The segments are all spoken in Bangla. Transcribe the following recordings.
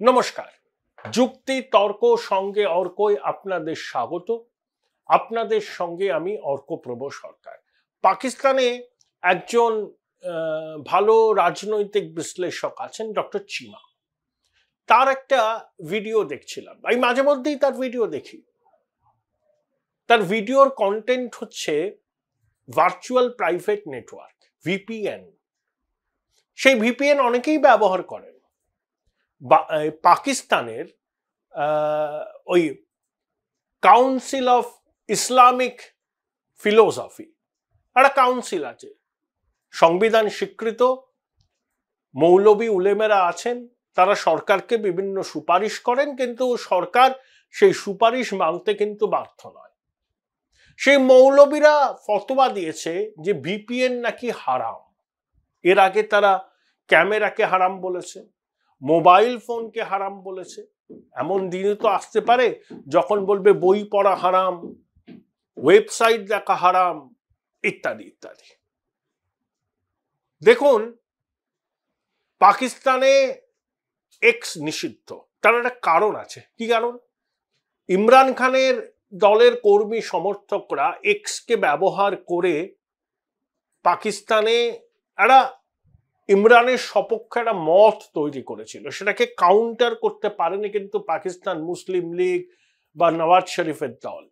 নমস্কার। যুক্তি তর্ক সঙ্গে অর্কই আপনাদের স্বাগত। আপনাদের সঙ্গে আমি অর্কপ্রভ সরকার। পাকিস্তানে একজন ভালো রাজনৈতিক বিশ্লেষক আছেন, ডক্টর চিমা। তার একটা ভিডিও দেখছিলাম, আমি মাঝে মধ্যেই তার ভিডিও দেখি। তার ভিডিওর কন্টেন্ট হচ্ছে ভার্চুয়াল প্রাইভেট নেটওয়ার্ক, ভিপিএন। সেই ভিপিএন অনেকেই ব্যবহার করেন। পাকিস্তানের ওই কাউন্সিল অফ ইসলামিক ফিলোসফি একটা কাউন্সিল আছে, সংবিধান স্বীকৃত। মৌলবী উলেমেরা আছেন, তারা সরকারকে বিভিন্ন সুপারিশ করেন, কিন্তু সরকার সেই সুপারিশ মানতে কিন্তু ব্যর্থ নয়। সেই মৌলবীরা ফতোয়া দিয়েছে যে ভিপিএন নাকি হারাম। এর আগে তারা ক্যামেরাকে হারাম বলেছে, মোবাইল ফোনকে হারাম বলেছে। এমন দিনে তো আসতে পারে যখন বলবে বই পড়া হারাম, ওয়েবসাইট দেখা হারাম, ইত্যাদি ইত্যাদি। দেখুন, পাকিস্তানে এক্স নিষিদ্ধ, তার একটা কারণ আছে। কি কারণ? ইমরান খানের দলের কর্মী সমর্থকরা এক্সকে ব্যবহার করে পাকিস্তানে একটা ইমরানের সপক্ষে একটা মত তৈরি করেছিল, সেটাকে কাউন্টার করতে পারেনি কিন্তু পাকিস্তান মুসলিম লীগ বা নওয়াজ শরীফের দল।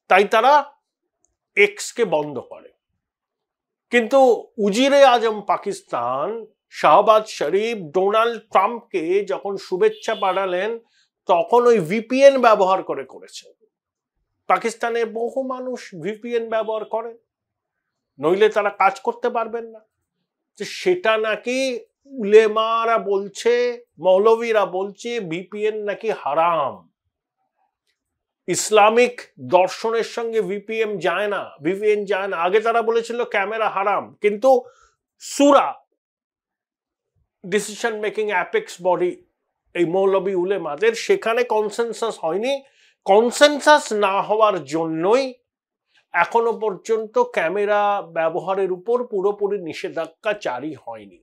তাই তারা এক্সকে বন্ধ করে। কিন্তু উজিরে আজম পাকিস্তান শাহবাজ শরীফ ডোনাল্ড ট্রাম্পকে যখন শুভেচ্ছা পাঠালেন, তখন ওই ভিপিএন ব্যবহার করেছে। পাকিস্তানের বহু মানুষ ভিপিএন ব্যবহার করেন, নইলে তারা কাজ করতে পারবেন না। সেটা নাকি উলেমারা বলছে, মৌলবীরা বলছে ভিপিএন নাকি হারাম। ইসলামিক দর্শনের সঙ্গে ভিপিএন যায় না। আগে তারা বলেছিল ক্যামেরা হারাম, কিন্তু সুরা ডিসিশন মেকিং অ্যাপেক্স বডি এই মৌলবী উলেমাদের, সেখানে কনসেনসাস হয়নি। কনসেনসাস না হওয়ার জন্যই এখনো পর্যন্ত ক্যামেরা ব্যবহারের উপর পুরোপুরি নিষেধাজ্ঞা জারি হয়নি।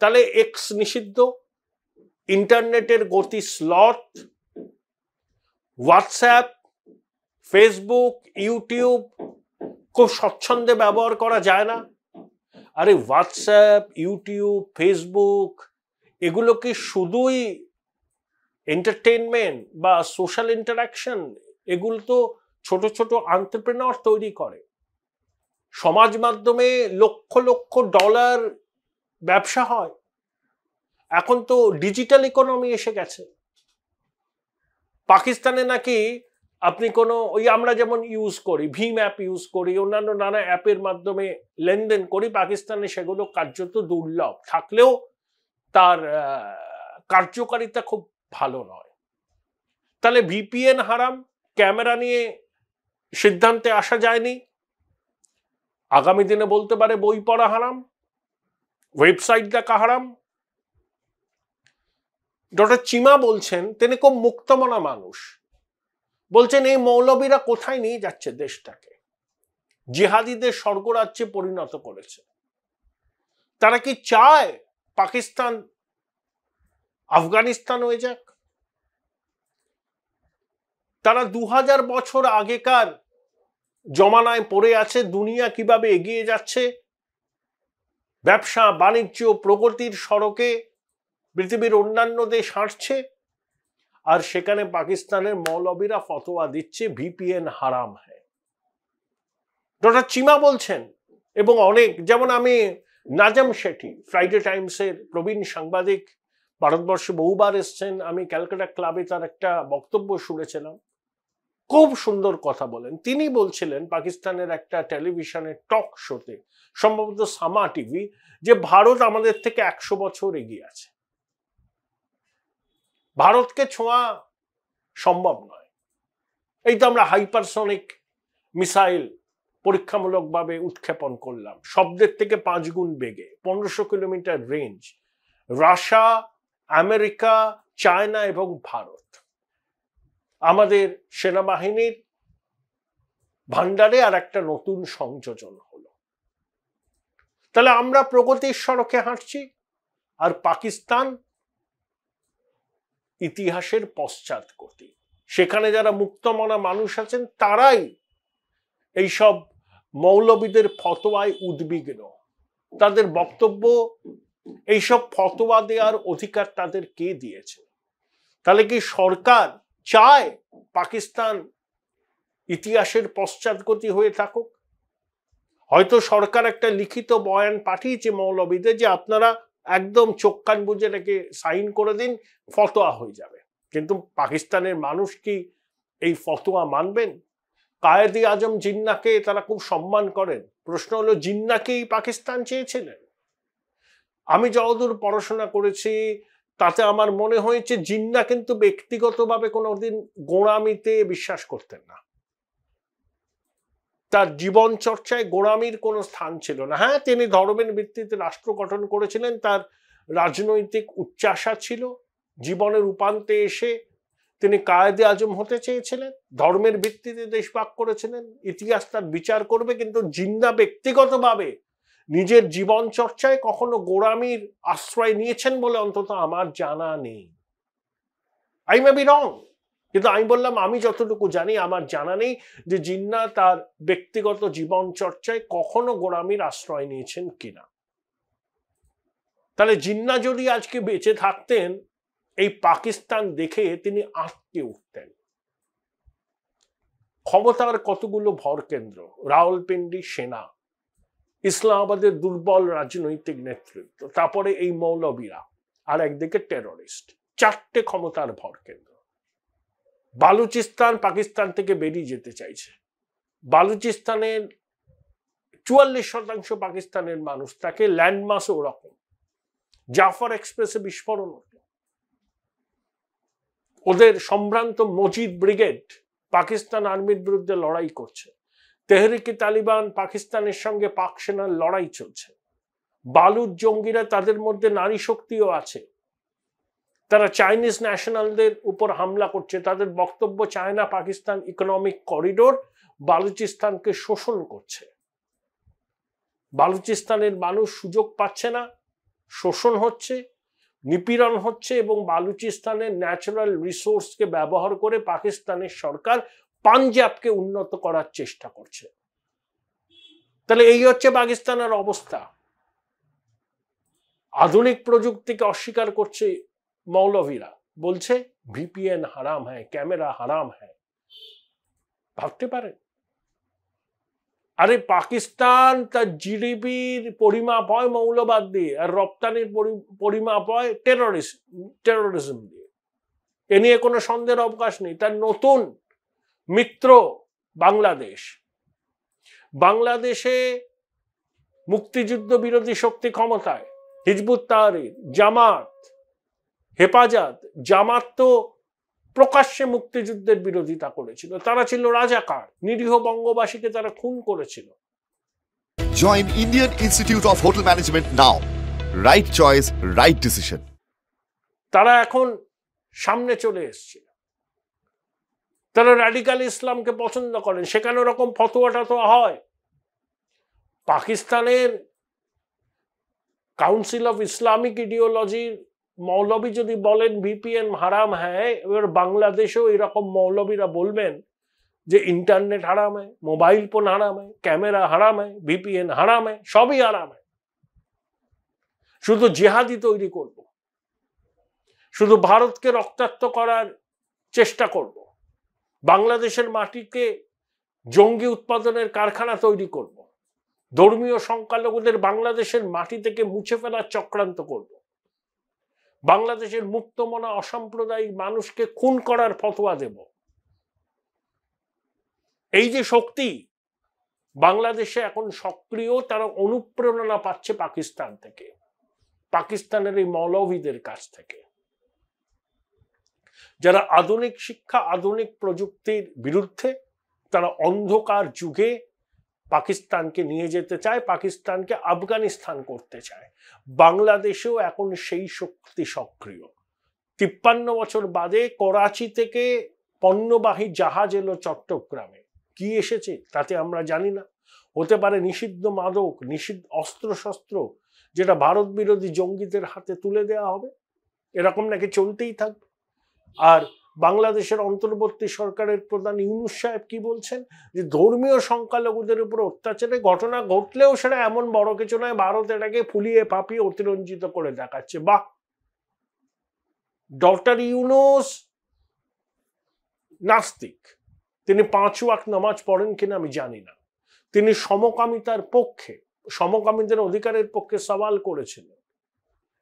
তাহলে এক্স নিষিদ্ধ, ইন্টারনেটের গতি স্লট, হোয়াটসঅ্যাপ, ফেসবুক, ইউটিউব খুব স্বচ্ছন্দে ব্যবহার করা যায় না। আরে হোয়াটসঅ্যাপ, ইউটিউব, ফেসবুক এগুলো কি শুধুই এন্টারটেনমেন্ট বা সোশ্যাল ইন্টারাকশন? এগুলো তো ছোট ছোট এন্টারপ্রেনার তৈরি করে। সমাজ মাধ্যমে লক্ষ লক্ষ ডলার ব্যবসা হয়। এখন তো ডিজিটাল ইকোনমি এসে গেছে। পাকিস্তানে নাকি আপনি কোনো ওই আমরা যেমন ইউজ করি, ভীম অ্যাপ ইউজ করি, অন্যান্য নানা অ্যাপের মাধ্যমে লেনদেন করি, পাকিস্তানে সেগুলো কার্যত দুর্লভ, থাকলেও তার কার্যকারিতা খুব ভালো নয়। তাহলে ভিপিএন হারাম, ক্যামেরা নিয়ে সিদ্ধান্তে আসা যায়নি। আগামী দিনে বলতে পারে বই পড়া হারাম, ওয়েবসাইট দেখা হারাম। ডক্টর চিমা বলছেন, তিনি খুব মুক্তমনা মানুষ, বলছেন এই মৌলবীরা কোথায় নিয়ে যাচ্ছে দেশটাকে, জিহাদিদের স্বর্গরাজ্যে পরিণত করেছে। তারা কি চায় পাকিস্তান আফগানিস্তান হয়ে যাক? তারা 2000 বছর আগেকার জমানায় পড়ে আছে। দুনিয়া কিভাবে এগিয়ে যাচ্ছে, ব্যবসা বাণিজ্য প্রগতির সড়কে পৃথিবীর অন্যান্য দেশ হাঁটছে, আর সেখানে পাকিস্তানের মৌলবীরা ফতোয়া দিচ্ছে ভিপিএন হারাম হ্যায়। ডক্টর চিমা বলছেন, এবং অনেক, যেমন আমি নাজম শেঠি, ফ্রাইডে টাইমসের প্রবীণ সাংবাদিক, ভারতবর্ষে বহুবার এসছেন, আমি ক্যালকাটা ক্লাবে তার একটা বক্তব্য শুনেছিলাম, খুব সুন্দর কথা বলেন। তিনি বলছিলেন পাকিস্তানের একটা টেলিভিশনের টক শোতে, সম্ভবত সামা টিভি, যে ভারত আমাদের থেকে 100 বছর এগিয়ে আছে, ভারতকে ছোঁয়া সম্ভব নয়। এই তো আমরা হাইপারসনিক মিসাইল পরীক্ষামূলকভাবে উৎক্ষেপণ করলাম, শব্দের থেকে 5 গুণ বেগে, 1500 kilometre range. Russia, America, China এবং ভারত, আমাদের সেনাবাহিনীর ভান্ডারে আর একটা নতুন সংযোজন হলো। তাহলে আমরা প্রগতির সড়কে হাঁটছি, আর পাকিস্তান ইতিহাসের পশ্চাৎপটী। সেখানে যারা মুক্তমনা মানুষ আছেন তারাই এইসব মৌলবীদের ফতোয়ায় উদ্বিগ্ন। তাদের বক্তব্য, এইসব ফতোয়া দেওয়ার অধিকার তাদের কে দিয়েছে? তাহলে কি সরকার চায় পাকিস্তান ইতিহাসের পশ্চাৎপটী হয়ে থাকুক? হয়তো সরকার একটা লিখিত বয়ান পাঠিয়েছে মৌলবীদের যে আপনারা একদম চোখ কান বুঝে এটাকে সাইন করে দিন, ফতোয়া হয়ে যাবে। কিন্তু পাকিস্তানের মানুষ কি এই ফতোয়া মানবেন? কায়েদে আজম জিন্নাকে তারা খুব সম্মান করেন। প্রশ্ন হলো, জিন্নাকেই পাকিস্তান চেয়েছিলেন? আমি যতদূর পড়াশোনা করেছি তাতে আমার মনে হয়েছে জিন্না কিন্তু ব্যক্তিগতভাবে কোনোদিন গোঁড়ামিতে বিশ্বাস করতেন না। তার জীবন চর্চায় গোঁড়ামির কোনো স্থান ছিল না। হ্যাঁ, তিনি ধর্মের ভিত্তিতে রাষ্ট্র গঠন করেছিলেন, তার রাজনৈতিক উচ্চাশা ছিল। জীবনের উপান্তে এসে তিনি কায়েদে আজম হতে চেয়েছিলেন, ধর্মের ভিত্তিতে দেশ ভাগ করেছিলেন। ইতিহাস তার বিচার করবে। কিন্তু জিন্না ব্যক্তিগতভাবে নিজের জীবন চর্চায় কখনো গোঁড়ামির আশ্রয় নিয়েছেন বলে অন্তত আমার জানা নেই। আই মে বি রং, কিন্তু আমি বললাম আমি যতটুকু জানি, আমার জানা নেই যে জিন্না তার ব্যক্তিগত জীবন চর্চায় কখনো গোঁড়ামির আশ্রয় নিয়েছেন কিনা। তাহলে জিন্না যদি আজকে বেঁচে থাকতেন, এই পাকিস্তান দেখে তিনি আঁতকে উঠতেন। ক্ষমতার কতগুলো ভর কেন্দ্র, রাওয়ালপিন্ডি সেনা, ইসলামাবাদের দুর্বল রাজনৈতিক নেতৃত্ব, তারপরে এই মৌলবীরা, আর একদিকে টেররিস্ট, চারটে ক্ষমতার ভর কেন্দ্র। বালুচিস্তান পাকিস্তান থেকে বেরিয়ে যেতে চাইছে। বালুচিস্তানের 44% পাকিস্তানের মানুষ, তাকে ল্যান্ডমাসও ওরকম। জাফর এক্সপ্রেসে বিস্ফোরণ হল। ওদের সম্ভ্রান্ত মজিদ ব্রিগেড পাকিস্তান আর্মির বিরুদ্ধে লড়াই করছে। তেহরিকে তালিবান পাকিস্তানের সঙ্গে পাক সেনার লড়াই চলছে। বালুচ জঙ্গিরা, তাদের মধ্যে নারী শক্তিও আছে, তারা চাইনিজ ন্যাশনালদের উপর হামলা করছে। তাদের বক্তব্য চায়না পাকিস্তান ইকোনমিক করিডোর বালুচিস্তানকে শোষণ করছে। বালুচিস্তানের মানুষ সুযোগ পাচ্ছে না, শোষণ হচ্ছে, নিপীড়ন হচ্ছে, এবং বালুচিস্তানের ন্যাচারাল রিসোর্সকে ব্যবহার করে পাকিস্তানের সরকার পাঞ্জাবকে উন্নত করার চেষ্টা করছে। তাহলে এই হচ্ছে পাকিস্তানের অবস্থা। আধুনিক প্রযুক্তিকে অস্বীকার করছে মৌলভীরা, বলছে ভিপিএন হারাম হ্যায়, ক্যামেরা হারাম হ্যায়। ভাবতে পারেন? আরে পাকিস্তান তার জিডিপির পরিমাপ হয় মৌলবাদ দিয়ে, আর রপ্তানির পরিমাপ হয় টেরোরিজম দিয়ে। এ নিয়ে কোনো সন্দেহের অবকাশ নেই। তার নতুন মিত্র বাংলাদেশ। বাংলাদেশে মুক্তিযুদ্ধ বিরোধী শক্তি ক্ষমতায়, হিজবুত তাহরির, জামাত, হেফাজত। জামাত তো প্রকাশ্যে মুক্তিযুদ্ধের বিরোধিতা করেছিল, তারা ছিল রাজাকার, নিরীহ বঙ্গবাসীকে তারা খুন করেছিল। Join Indian Institute of Hotel Management now. Right choice, right decision. তারা এখন সামনে চলে এসছে। তারা রাডিকাল ইসলামকে পছন্দ করেন, সেখানে ওরকম ফতোয়া টতোয়া হয়। পাকিস্তানের কাউন্সিল অফ ইসলামিক ইডিওলজির মৌলবী যদি বলেন ভিপিএন হারাম হ্যায়, এবার বাংলাদেশেও এরকম মৌলবীরা বলবেন যে ইন্টারনেট হারাম হয়, মোবাইল ফোন হারাম হয়, ক্যামেরা হারাম হয়, ভিপিএন হারাম হয়, সবই হারাম হয়। শুধু জিহাদি তৈরি করব, শুধু ভারতকে রক্তাক্ত করার চেষ্টা করব, বাংলাদেশের মাটিতে জঙ্গি উৎপাদনের কারখানা তৈরি করব, ধর্মীয় সংখ্যালঘুদের বাংলাদেশের মাটি থেকে মুছে ফেলার চক্রান্ত করব, বাংলাদেশের মুক্তমনা অসাম্প্রদায়িক মানুষকে খুন করার ফতোয়া দেব। এই যে শক্তি বাংলাদেশে এখন সক্রিয়, তারা অনুপ্রেরণা পাচ্ছে পাকিস্তান থেকে, পাকিস্তানের এই মৌলভীদের কাছ থেকে, যারা আধুনিক শিক্ষা, আধুনিক প্রযুক্তির বিরুদ্ধে। তারা অন্ধকার যুগে পাকিস্তানকে নিয়ে যেতে চায়, পাকিস্তানকে আফগানিস্তান করতে চায়। বাংলাদেশেও এখন সেই শক্তি সক্রিয়। 53 বছর বাদে করাচি থেকে পণ্যবাহী জাহাজ এলো চট্টগ্রামে। কি এসেছে তাতে আমরা জানি না। হতে পারে নিষিদ্ধ মাদক, নিষিদ্ধ অস্ত্রশস্ত্র, যেটা ভারত বিরোধী জঙ্গিদের হাতে তুলে দেওয়া হবে। এরকম নাকি চলতেই থাকবে। আর বাংলাদেশের অন্তর্বর্তী সরকারের প্রধান ইউনূস সাহেব কি বলছেন, যে ধর্মীয় সংখ্যালঘুদের উপর অত্যাচারের ঘটনা ঘটলেও সেটা এমন বড় কিছু নয়, ভারত এটাকে ফুলিয়ে পাপিয়ে অতিরঞ্জিত করে দেখাচ্ছে। বাহ, ডক্টর ইউনূস নাস্তিক, তিনি 5 ওয়াক্ত নামাজ পড়েন কিনা আমি জানি না, তিনি সমকামিতার পক্ষে, সমকামীদের অধিকারের পক্ষে সওয়াল করেছিলেন।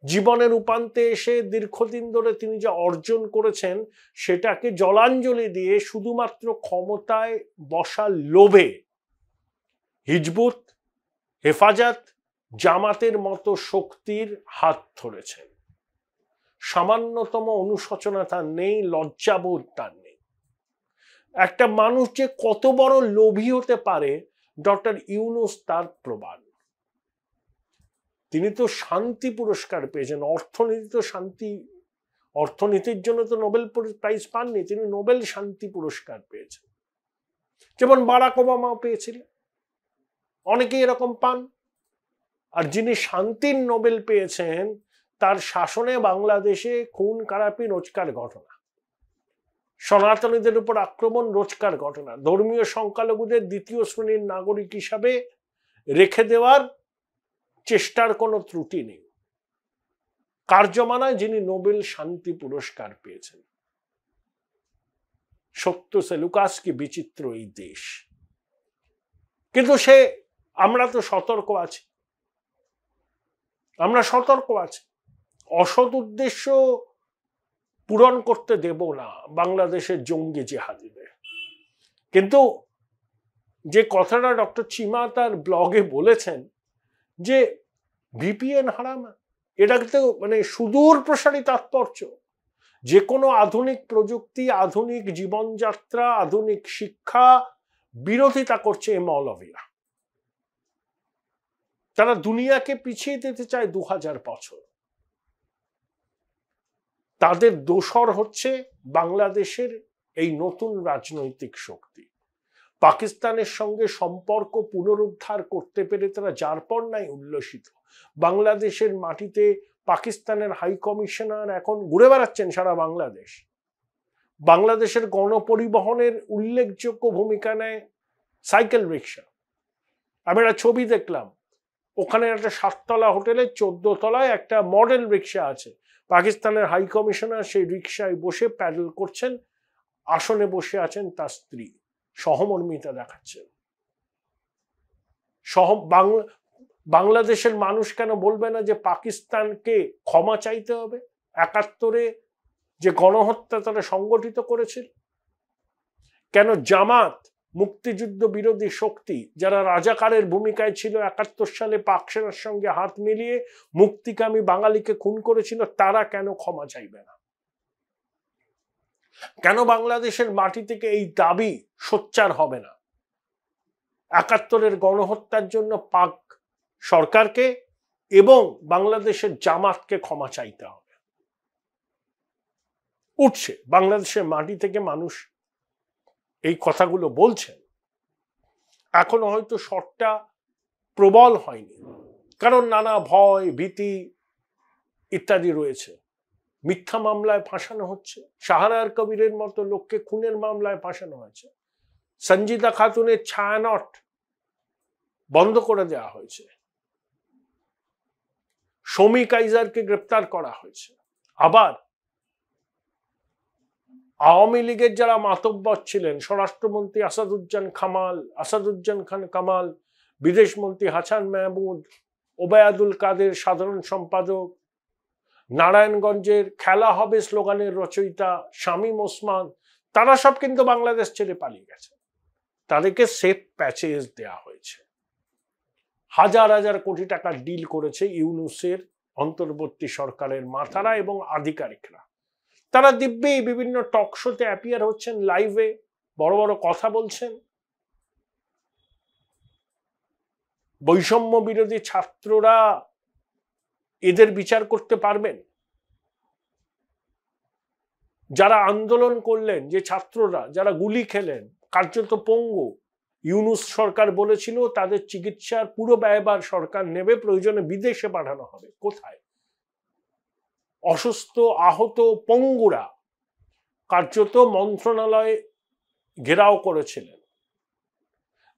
জীবনের উপান্তে এসে দীর্ঘদিন ধরে তিনি যা অর্জন করেছেন সেটাকে জলাঞ্জলি দিয়ে শুধুমাত্র ক্ষমতায় বসার লোভে হিজবুত, হেফাজত, জামাতের মতো শক্তির হাত ধরেছেন। সামান্যতম অনুশোচনা তার নেই, লজ্জাবোধ তার নেই। একটা মানুষ যে কত বড় লোভী হতে পারে ডক্টর ইউনূস তার প্রমাণ। তিনি তো শান্তি পুরস্কার পেয়েছেন, অর্থনীতির জন্য তো নোবেল প্রাইজ পাননি, তিনি নোবেল শান্তি পুরস্কার পেয়েছেন, যেমন বারাক ওবামাও পেয়েছিলেন, অনেকেই এরকম পান। আর যিনি শান্তির নোবেল পেয়েছেন তার শাসনে বাংলাদেশে খুন খারাপি রোজকার ঘটনা, সনাতনীদের উপর আক্রমণ রোজকার ঘটনা, ধর্মীয় সংখ্যালঘুদের দ্বিতীয় শ্রেণীর নাগরিক হিসাবে রেখে দেওয়ার চেষ্টার কোনো ত্রুটি নেই। কার জমানায় যিনি নোবেল শান্তি পুরস্কার পেয়েছেন। সত্য সেলুকাস, কি বিচিত্র এই দেশ। কিন্তু আমরা তো সতর্ক আছি, আমরা সতর্ক আছি, অসৎ উদ্দেশ্য পূরণ করতে দেব না বাংলাদেশের জঙ্গি জিহাদিদের। কিন্তু যে কথাটা ডক্টর চিমা তার ব্লগে বলেছেন যে ভিপিএন হারাম, এটা তো মানে সুদূর প্রসারী তাৎপর্য। যে কোনো আধুনিক প্রযুক্তি, আধুনিক জীবনযাত্রা, আধুনিক শিক্ষা বিরোধিতা করছে এই মৌলভীরা। তারা দুনিয়াকে পিছিয়ে দিতে চায় 2000 বছর। তাদের দোসর হচ্ছে বাংলাদেশের এই নতুন রাজনৈতিক শক্তি। পাকিস্তানের সঙ্গে সম্পর্ক পুনরুদ্ধার করতে পেরে তারা যারপর নাই উল্লসিত। বাংলাদেশের মাটিতে পাকিস্তানের হাই কমিশনার এখন ঘুরে বেড়াচ্ছেন সারা বাংলাদেশ। বাংলাদেশের গণপরিবহনের উল্লেখযোগ্য ভূমিকা নেয় সাইকেল রিক্সা। আমি একটা ছবি দেখলাম, ওখানে একটা 7 তলা হোটেলে 14 তলায় একটা মডেল রিক্সা আছে। পাকিস্তানের হাই কমিশনার সেই রিক্সায় বসে প্যাডেল করছেন, আসনে বসে আছেন তার স্ত্রী, সহমর্মিতা দেখাচ্ছেন। বাংলাদেশের মানুষ কেন বলবে না যে পাকিস্তানকে ক্ষমা চাইতে হবে 71-এ যে গণহত্যা তারা সংগঠিত করেছিল? কেন জামাত, মুক্তিযুদ্ধ বিরোধী শক্তি, যারা রাজাকারের ভূমিকায় ছিল 71 সালে পাক সেনার সঙ্গে হাত মিলিয়ে মুক্তিকামী বাঙালিকে খুন করেছিল, তারা কেন ক্ষমা চাইবে না? কেন বাংলাদেশের মাটি থেকে এই দাবি সোচ্চার হবে না? 71-এর গণহত্যার জন্য পাক সরকারকে এবং বাংলাদেশের জামাতকে ক্ষমা চাইতে হবে। উঠছে বাংলাদেশের মাটি থেকে মানুষ এই কথাগুলো বলছেন। এখনো হয়তো স্বরটা প্রবল হয়নি, কারণ নানা ভয়, ভীতি ইত্যাদি রয়েছে। মিথ্যা মামলায় ফাঁসানো হচ্ছে, শাহরার কবিরের মতো লোককে খুনের মামলায় ফাঁসানো হয়েছে, সঞ্জিদা খাতুনের ছায়ানট বন্ধ করে দেওয়া হয়েছে, শমী কাইজারকে গ্রেপ্তার করা হয়েছে। আবার আওয়ামী লীগের যারা মাতব্বর ছিলেন, স্বরাষ্ট্রমন্ত্রী আসাদুজ্জামান খান কামাল, বিদেশমন্ত্রী হাসান মাহমুদ, ওবায়দুল কাদের সাধারণ সম্পাদক, নারায়ণগঞ্জের খেলা হবে স্লোগানের রচয়িতা শামীম ওসমান, তারা সব কিন্তু বাংলাদেশ ছেড়ে পালিয়ে গেছে। তাদেরকে সেফ প্যাচেজ দেয়া হয়েছে। হাজার হাজার কোটি টাকা ডিল করেছে ইউনূসের অন্তর্বর্তী সরকারের মাথারা এবং আধিকারিকরা। তারা দিব্যি বিভিন্ন টক শোতে অ্যাপিয়ার হচ্ছেন, লাইভে বড় বড় কথা বলছেন। বৈষম্য বিরোধী ছাত্ররা এদের বিচার করতে পারবেন? যারা আন্দোলন করলেন, যে ছাত্ররা যারা গুলি খেলেন, কার্যত পঙ্গু, ইউনূস সরকার বলেছিল তাদের চিকিৎসার পুরো ব্যয়ভার সরকার নেবে, প্রয়োজনে বিদেশে পাঠানো হবে। কোথায়? অসুস্থ, আহত, পঙ্গুরা কার্যত মন্ত্রণালয় ঘেরাও করেছিলেন।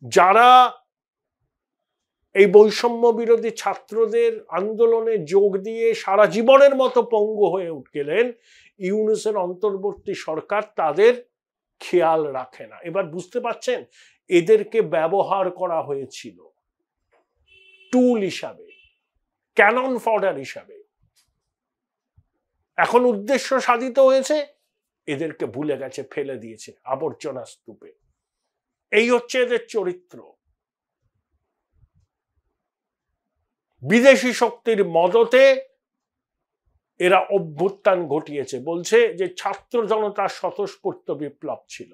যারা এই বৈষম্য বিরোধী ছাত্রদের আন্দোলনে যোগ দিয়ে সারা জীবনের মতো পঙ্গু হয়ে গেলেন, ইউনূসের অন্তর্বর্তী সরকার তাদের খেয়াল রাখে না। এবার বুঝতে পারছেন, এদেরকে ব্যবহার করা হয়েছিল টুল হিসাবে, ক্যানন ফডার হিসাবে। এখন উদ্দেশ্য সাধিত হয়েছে, এদেরকে ভুলে গেছে, ফেলে দিয়েছে আবর্জনা স্তূপে। এই হচ্ছে এদের চরিত্র। বিদেশি শক্তির মদতে এরা অভ্যুত্থান ঘটিয়েছে। বলছে যে ছাত্র জনতার স্বতঃস্ফূর্ত বিপ্লব ছিল,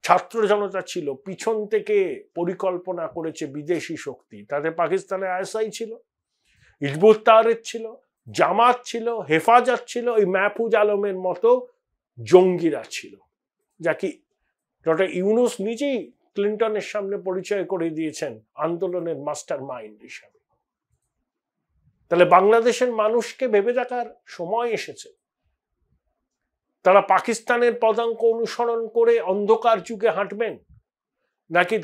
ছাত্র জনতা ছিল, পিছন থেকে পরিকল্পনা করেছে বিদেশি শক্তি। তাতে পাকিস্তানে আইএসআই ছিল, হিজবুত তাহরির ছিল, জামাত ছিল, হেফাজত ছিল, ওই মাহফুজ আলমের মতো জঙ্গিরা ছিল, যাকে ডক্টর ইউনূস নিজেই ক্লিন্টনের সামনে পরিচয় করে দিয়েছেন আন্দোলনের মাস্টার মাইন্ড হিসাবে। তাহলে বাংলাদেশের মানুষকে ভেবে দেখার সময় এসেছে, তারা পাকিস্তানের পদাঙ্ক অনুসরণ করে অন্ধকার যুগে হাঁটবেন, নাকি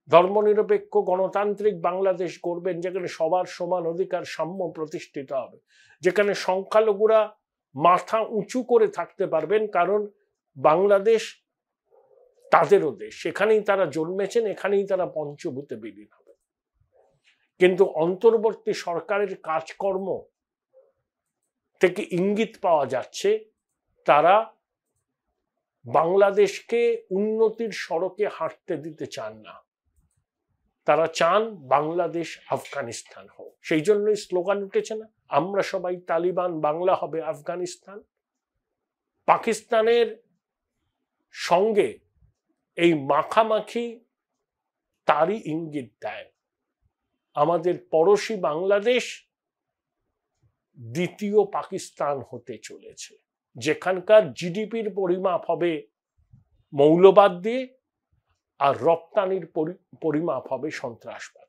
ধর্মনিরপেক্ষ গণতান্ত্রিক বাংলাদেশ গড়বেন, যেখানে সবার সমান অধিকার, সাম্য প্রতিষ্ঠিত হবে, যেখানে সংখ্যালঘুরা মাথা উঁচু করে থাকতে পারবেন, কারণ বাংলাদেশ তাদেরও দেশ, সেখানেই তারা জন্মেছেন, এখানেই তারা পঞ্চভূতে বিলীন হবে। কিন্তু অন্তর্বর্তী সরকারের কাজকর্ম থেকে ইঙ্গিত পাওয়া যাচ্ছে তারা বাংলাদেশকে উন্নতির সড়কে হাঁটতে দিতে চান না। তারা চান বাংলাদেশ আফগানিস্তান হোক। সেই জন্যই স্লোগান উঠেছে না, আমরা সবাই তালিবান, বাংলা হবে আফগানিস্তান। পাকিস্তানের সঙ্গে এই মাখামাখি তারই ইঙ্গিত দেয়। আমাদের পড়োশী বাংলাদেশ দ্বিতীয় পাকিস্তান হতে চলেছে, যেখানকার জিডিপির পরিমাপ হবে মৌলবাদ দিয়ে, আর রপ্তানির পরিমাপ হবে সন্ত্রাসবাদ।